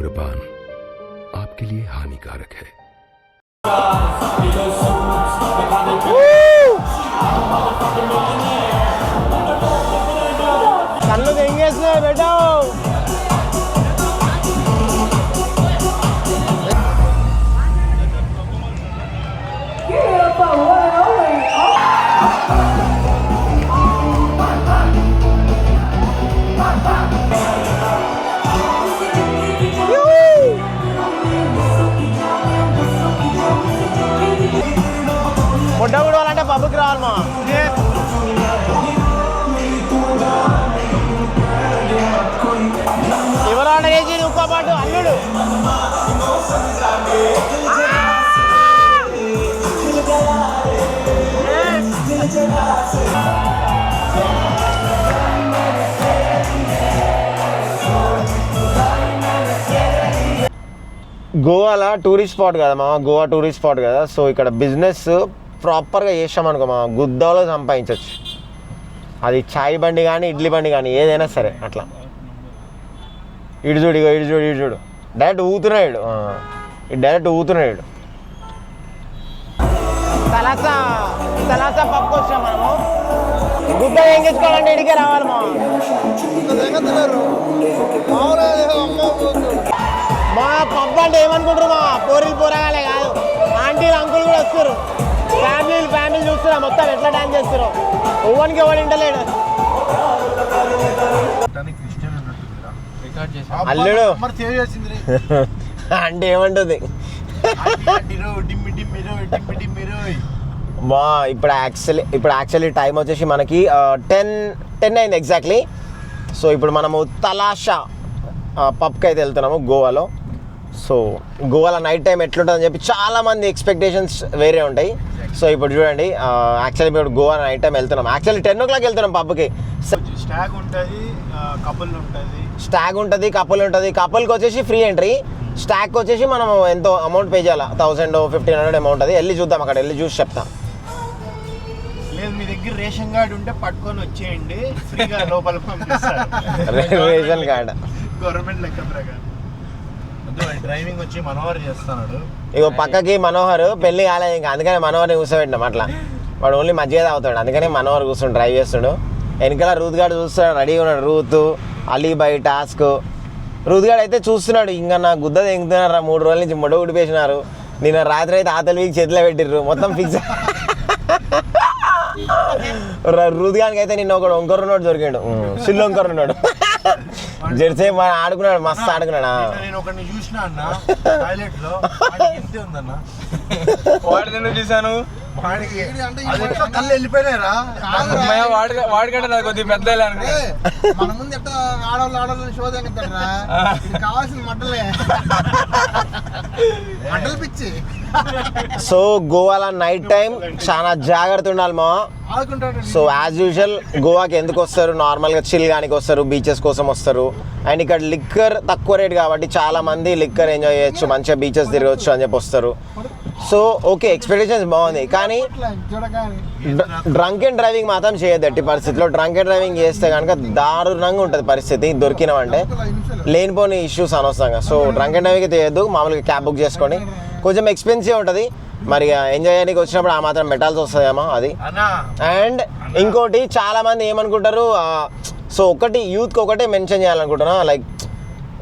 धूम्रपान आपके लिए हानिकारक है। కళ్ళు తెంగేస్తున్నాయి బేటా. ముడ్డ కూడాలంటే పబ్బుకి రావాలి మా. ఎవరు వేసి ఉక్క పాటు అల్లుడు గోవాలో టూరిస్ట్ స్పాట్ కదా మా, గోవా టూరిస్ట్ స్పాట్ కదా. సో ఇక్కడ బిజినెస్ ప్రాపర్గా చేసామనుకో మా, గుద్దాలో సంపాదించవచ్చు. అది చాయ్ బండి కానీ ఇడ్లీ బండి కానీ ఏదైనా సరే అట్లా. ఇటు చూడు, ఇగో ఇటు చూడు, ఇటు చూడు, డైరెక్ట్ ఊతున్నాడు, డైరెక్ట్ ఊతున్నాడు. తలాసా పప్పుకి వచ్చినాం మనము. గుద్ద ఎంగించుకోవాలంటే ఇడికే రావాలి మా. మా పబ్బు అంటే ఏమనుకుంటారు మా, పోరాగాలే కాదు, ఆంటీలు అంకులు కూడా వస్తారు, ఫ్యామిలీ చూస్తున్నా మొత్తం ఎట్లా డాన్స్ చేస్తారు. ఒవ్వనికి ఎవరు ఇంటలేడు. అల్లుడు అంటే ఏమంటుంది మా. ఇప్పుడు యాక్చువల్లీ టైం వచ్చేసి మనకి 10 అయింది ఎగ్జాక్ట్లీ. సో ఇప్పుడు మనము తలాషా పబ్కి అయితే వెళ్తున్నాము గోవాలో. సో గోవాలో నైట్ టైం ఎట్లుంటుందని చెప్పి చాలామంది ఎక్స్పెక్టేషన్స్ వేరే ఉంటాయి. సో ఇప్పుడు చూడండి, యాక్చువల్లీ ఇప్పుడు గోవా నైట్ టైం వెళ్తున్నాం. యాక్చువల్లీ 10 o'clock వెళ్తున్నాం పబ్కి. స్టాగ్ ఉంటుంది, కపుల్ ఉంటుంది. కపుల్కి వచ్చేసి ఫ్రీ ఎంట్రీ, స్టాగ్కి వచ్చేసి మనం ఎంతో అమౌంట్ పే చేయాలి, 1000-1500 అమౌంట్. అది వెళ్ళి చూద్దాం, అక్కడ వెళ్ళి చూసి చెప్తాం. లేదు మీ దగ్గర రేషన్ కార్డు ఉంటే పట్టుకొని వచ్చేయండి, ఫ్రీగా లోపల పంపిస్తారు. రేషన్ కార్డు గవర్నమెంట్ లెక్క ప్రకారం. డ్రైవింగ్ వచ్చి మనోహర్ చేస్తున్నాడు. ఇగో పక్కకి మనోహర్ పెళ్లి కాలేదు ఇంకా, అందుకని మనోహర్ని కూర్చోబెట్టినాం. అట్లా వాడు ఓన్లీ మధ్య తాగుతాడు, అందుకని మనోహర్ కూర్చొని డ్రైవ్ చేస్తాడు. వెనకాల రూత్ గారు చూస్తున్నాడు, రెడీగా ఉన్నాడు. Ruth, Ali Bhai, task. రూత్ గారు అయితే చూస్తున్నాడు, ఇంకా నా గుద్ద తెంగుతున్నారా, 3 రోజుల నుంచి మొడ ఉడిపేసినారు. నిన్న రాత్రి అయితే ఆతల వీక్ చేతిలో పెట్టిర్రు, మొత్తం ఫిక్స్. రూత్ గారికి అయితే నిన్న ఒకడు వంకరున్నాడు దొరికాడు, సిల్లు వంకరున్నాడు. జెర్సీ ఆడుకున్నాడు, మస్తు ఆడుకున్నాడా. నేను ఒకరిని చూసినా అన్న టాయిలెట్ లో, ఇంతే ఉందన్న. వాడిని చూసాను, కళ్ళు వెళ్ళిపోయినారా. వాడికంటే నాకు కొద్దిగా పెద్ద మన ముందు ఎట్లా ఆడవాళ్ళు శోధన కావాల్సిన మంటలు పిచ్చి. సో గోవాలో నైట్ టైం చాలా జాగ్రత్త ఉండాలి మా. సో యాజ్ యూజువల్ గోవాకి ఎందుకు వస్తారు, నార్మల్గా చిల్ గానికి వస్తారు, బీచెస్ కోసం వస్తారు. అండ్ ఇక్కడ లిక్కర్ తక్కువ రేట్ కాబట్టి చాలా మంది లిక్కర్ ఎంజాయ్ చేయొచ్చు, మంచిగా బీచెస్ తిరగచ్చు అని చెప్పి వస్తారు. సో ఓకే, ఎక్స్పెక్టేషన్స్ బాగుంది, కానీ డ్రంక్ అండ్ డ్రైవింగ్ మాత్రం చేయొద్దు ఎట్టి పరిస్థితిలో. డ్రంక్ అండ్ డ్రైవింగ్ చేస్తే కనుక దారుణంగా ఉంటుంది పరిస్థితి, దొరికినామంటే లేనిపోని ఇష్యూస్ అనవసరంగా. సో డ్రంక్ అండ్ డ్రైవింగ్ చేయొద్దు, మామూలుగా క్యాబ్ బుక్ చేసుకోండి. కొంచెం ఎక్స్పెన్సివ్ ఉంటుంది, మరి ఎంజాయ్ చేయడానికి వచ్చినప్పుడు ఆ మాత్రం పెట్టాల్సి వస్తుందేమో అది. అండ్ ఇంకోటి చాలా మంది ఏమనుకుంటారు, సో ఒకటి యూత్కి ఒకటే మెన్షన్ చేయాలనుకుంటున్నా, లైక్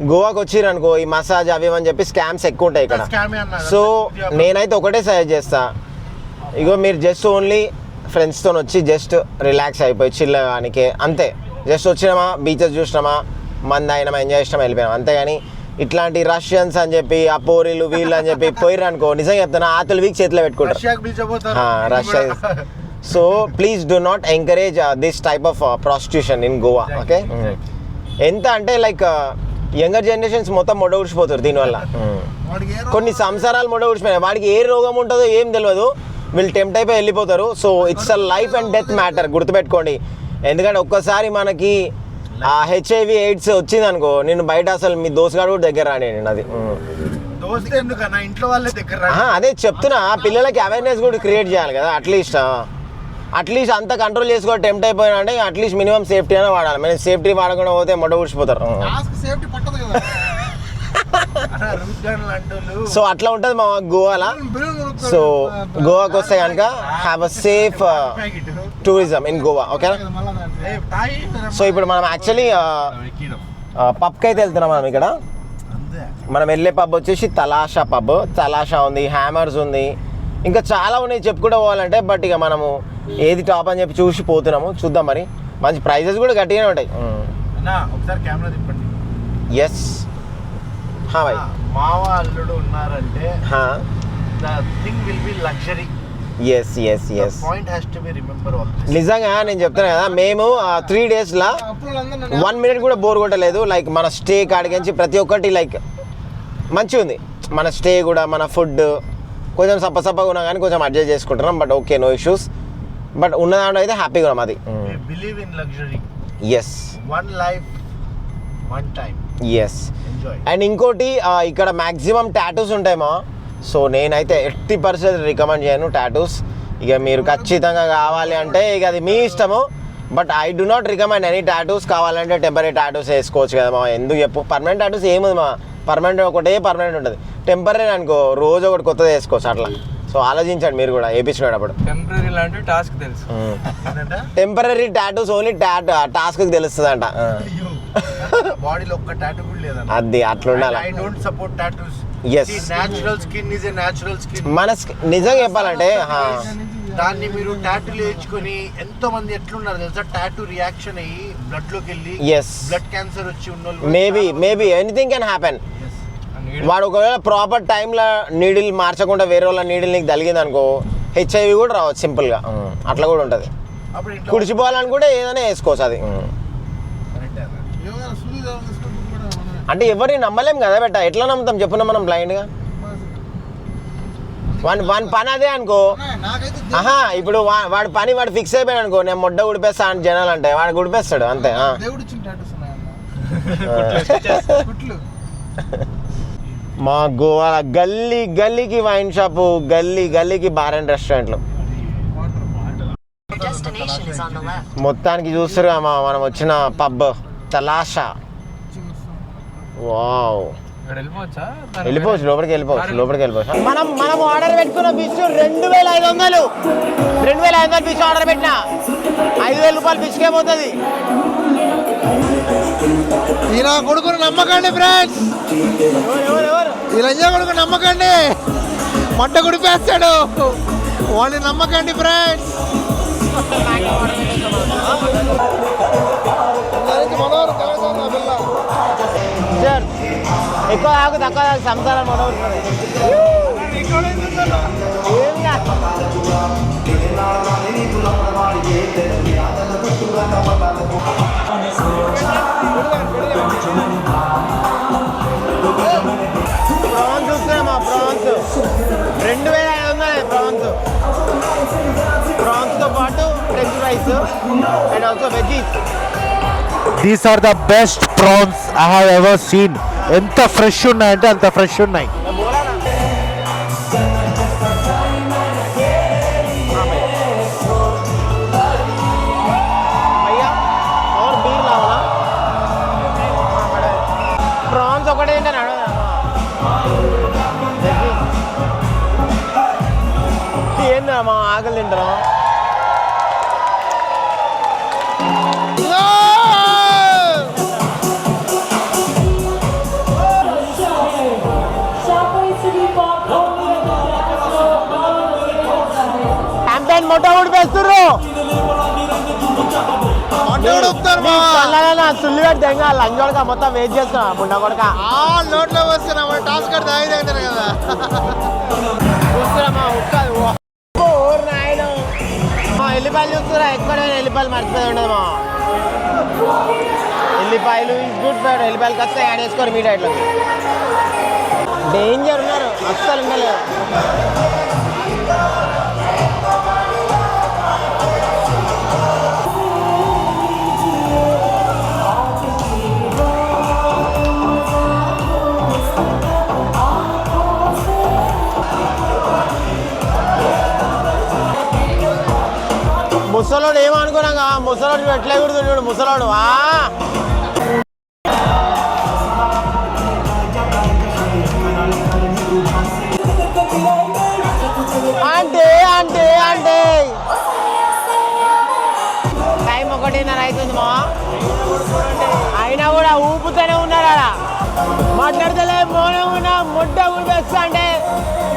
గోవాకి వచ్చిర్రు అనుకో, ఈ మసాజ్ అవి అని చెప్పి స్కామ్స్ ఎక్కువ ఉంటాయి ఇక్కడ. సో నేనైతే ఒకటే సజెస్ట్ చేస్తా, ఇగో మీరు జస్ట్ ఓన్లీ ఫ్రెండ్స్తో వచ్చి జస్ట్ రిలాక్స్ అయిపోయి చిల్లగానికే అంతే. జస్ట్ వచ్చినామా, బీచెస్ చూసినామా, మంది అయినామా, ఎంజాయ్ చేసినామా, వెళ్ళిపోయినామా, అంతేగాని ఇట్లాంటి రష్యన్స్ అని చెప్పి ఆ పోరీలు వీళ్ళు అని చెప్పి పోయిర్రు అనుకో, నిజంగా చెప్తున్నా ఆతులు వీక్ చేతిలో పెట్టుకుంటారు Russia. So please do not encourage this type of prostitution in Goa. Okay, ఎంత అంటే లైక్ యంగర్ జనరేషన్స్ మొత్తం మొడ ఊడిచిపోతారు దీనివల్ల. కొన్ని సంసారాలు మొడ ఊడిచిపోయినాయి, వాడికి ఏ రోగం ఉంటుందో ఏం తెలియదు, వీళ్ళు టెంప్ట్ అయిపోయి వెళ్ళిపోతారు. So it's a life and death matter, గుర్తుపెట్టుకోండి. ఎందుకంటే ఒక్కసారి మనకి ఆ HIV AIDS వచ్చింది అనుకో, నేను బయట అసలు మీ దోస్తుగాడు కూడా దగ్గర రాని. నేను అది ఇంట్లో వాళ్ళే దగ్గర అదే చెప్తున్నా, పిల్లలకి అవేర్నెస్ కూడా క్రియేట్ చేయాలి కదా. అట్లీస్ట్ అంత కంట్రోల్ చేసుకో, టెంప్ట్ అయిపోయినా అంటే అట్లీస్ట్ మినిమం సేఫ్టీ అయినా వాడాలి. మనం సేఫ్టీ వాడకుండా పోతే మొట్ట ఊడిచిపోతారు. సో అట్లా ఉంటుంది మా గోవాలో. సో గోవాకి వస్తే కనుక have a safe tourism in Goa, ఓకేనా? సో ఇప్పుడు మనం యాక్చువల్లీ పబ్కి అయితే వెళ్తున్నాం మనం. ఇక్కడ మనం వెళ్ళే పబ్ వచ్చేసి తలాషా పబ్. తలాషా ఉంది, హ్యామర్స్ ఉంది, ఇంకా చాలా ఉన్నాయి చెప్పుకుంటూ పోవాలంటే. బట్ ఇక మనము ఏది టాప్ అని చెప్పి చూసి పోతున్నాము. చూద్దాం మరి. మంచి ప్రైజెస్ కూడా గట్టిగానే ఉంటాయి. ఒకసారి కెమెరా తిప్పండి. ఎస్ భాయ్, మావ అల్లుడు ఉన్నారంటే the thing will be luxury. Yes yes yes, point has to be remember all. నిజంగా నేను చెప్తాను కదా, మేము 3 daysలో 1 minute కూడా బోర్ కొట్టలేదు. లైక్ మన స్టే కాడికించి ప్రతి ఒక్కటి లైక్ మంచిగా ఉంది. మన స్టే కూడా, మన ఫుడ్ కొంచెం సప్పగా ఉన్నా కానీ కొంచెం అడ్జస్ట్ చేసుకుంటున్నాం. But okay, no issues. But ఉన్న దాంట్లో అయితే హ్యాపీగా ఉన్నాం. అది believe in luxury. Yes, one life one time. Yes. And ఇంకోటి ఇక్కడ మ్యాక్సిమం టాటూస్ ఉంటాయేమో. సో నేనైతే 80% రికమెండ్ చేయను టాటూస్. ఇక మీరు ఖచ్చితంగా కావాలి అంటే ఇక అది మీ ఇష్టము. But I do not recommend any tattoos. కావాలంటే టెంపరీ టాటూస్ వేసుకోవచ్చు కదా మా. ఎందుకు చెప్పు, పర్మనెంట్ టాటూస్ ఏముంది మా. పర్మనెంట్ ఒకటే పర్మనెంట్ ఉంటుంది. టెంపరీ అనుకో రోజు ఒకటి కొత్తది వేసుకోవచ్చు అట్లా. సో ఆలోచించండి మీరు కూడా వేయించుకునేటప్పుడు. టెంపరీ లాంటి టాస్క్ తెలుసు. టెంపరీ టాటూస్ ఓన్లీ టాస్క్ తెలుస్తుంది అంట. బాడీలో ఒక్క టాటూ కూడా లేదా? అది అట్లా ఉండాలి. I don't support tattoos. Yes. Natural skin is a natural skin. మన నిజంగా చెప్పాలంటే దాన్ని మీరు టాటూలు వేయించుకొని ఎంతో మంది ఎట్లున్నారు తెలుసా, టాటూ రియాక్షన్ అయ్యి బ్లడ్ లోకి వెళ్ళి బ్లడ్ క్యాన్సర్ వచ్చి ఉన్నోళ్ళు. Maybe anything can happen. వాడు ఒకవేళ ప్రాపర్ టైంలో నీడిల్ మార్చకుండా వేరే వాళ్ళ నీడిల్ నీకు తగిలింది అనుకో, HIV కూడా రావచ్చు సింపుల్గా. అట్లా కూడా ఉంటుంది. కుడిచిపోవాలని కూడా ఏదైనా వేసుకోవచ్చు. అది అంటే ఎవరిని నమ్మలేం కదా బెట్ట. ఎట్లా నమ్ముతాం చెప్పున్నా మనం బ్లైండ్గా. వన్ పని అదే అనుకో. ఇప్పుడు వాడి పని వాడు ఫిక్స్ అయిపోయాడు అనుకో, నేను మొడ్డ ఉడిపేస్తా అని జనాలు అంటే వాడు ఉడిపేస్తాడు అంతే. మా గోవా గల్లీకి వైన్ షాపు, గల్లీకి బార్ అండ్ రెస్టారెంట్లు. మొత్తానికి చూస్తారు మనం వచ్చిన పబ్ తలాషా. వావ్, వెళ్ళిపోవచ్చు లోపలికి వెళ్ళిపోవచ్చు. మనం ఆర్డర్ పెట్టుకున్న ఫిష్ 2500 ఫిష్ ఆర్డర్ పెట్టిన 5000 రూపాయలు ఫిష్కే పోతుంది. ఇలా కొడుకుని నమ్మకండి ఫ్రెండ్స్, ఈ లంజా కొడుకు నమ్మకండి, మంట గుడిపేస్తాడు. వాళ్ళని నమ్మకండి ఫ్రెండ్స్. ఎక్కువ ఆకు తక్కువ సంసారం ప్రాన్స్ చూస్తున్నామా? ప్రాన్స్ 2500 ప్రాన్స్తో పాటు French fries and also veggies. These are the best prawns I have ever seen. ఎంత ఫ్రెష్ ఉన్నాయంటే అంత ఫ్రెష్ ఉన్నాయి. ప్రాన్స్ ఒకటే తింటాను. ఏందమ్మా ఆకలి తింటారా? మొట్ట ఊడిపేస్తుర్రు. సుల్లిగడ్డ తెంగా లంజోడక మొత్తం వెయిట్ చేస్తున్నా. ముండ కొడక నోట్లో వస్తున్నా టాస్ కట్ తాగితే కదా చూస్తున్నామా? ఎల్లిపాయలు చూస్తురా? ఎక్కడైనా ఎల్లిపాయలు మర్చిపోయి ఉండదు. ఎల్లిపాయలు ఈజ్ గుడ్ ఫర్. ఎల్లిపాయలు ఖచ్చితంగా యాడ్ చేసుకోరు మీ డైట్లో. డేంజర్ ఉన్నారు, అస్సలు ఉండలేదు. ముసలోడు ఏమనుకున్నాగా, ముసలోడు ఎట్లా కుడుతుంటాడు ముసలోడు. మాట్లాడతలే మౌనం ఉన్న ముడ్డ ఉడిపేస్తా అంటే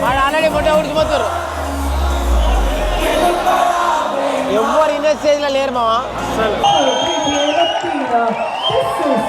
వాడు ఆల్రెడీ ముడ్డ ఉడికిపోతారు. ఎవ్వరు ఇన్నే స్టేజ్లో లేరు మావా. This is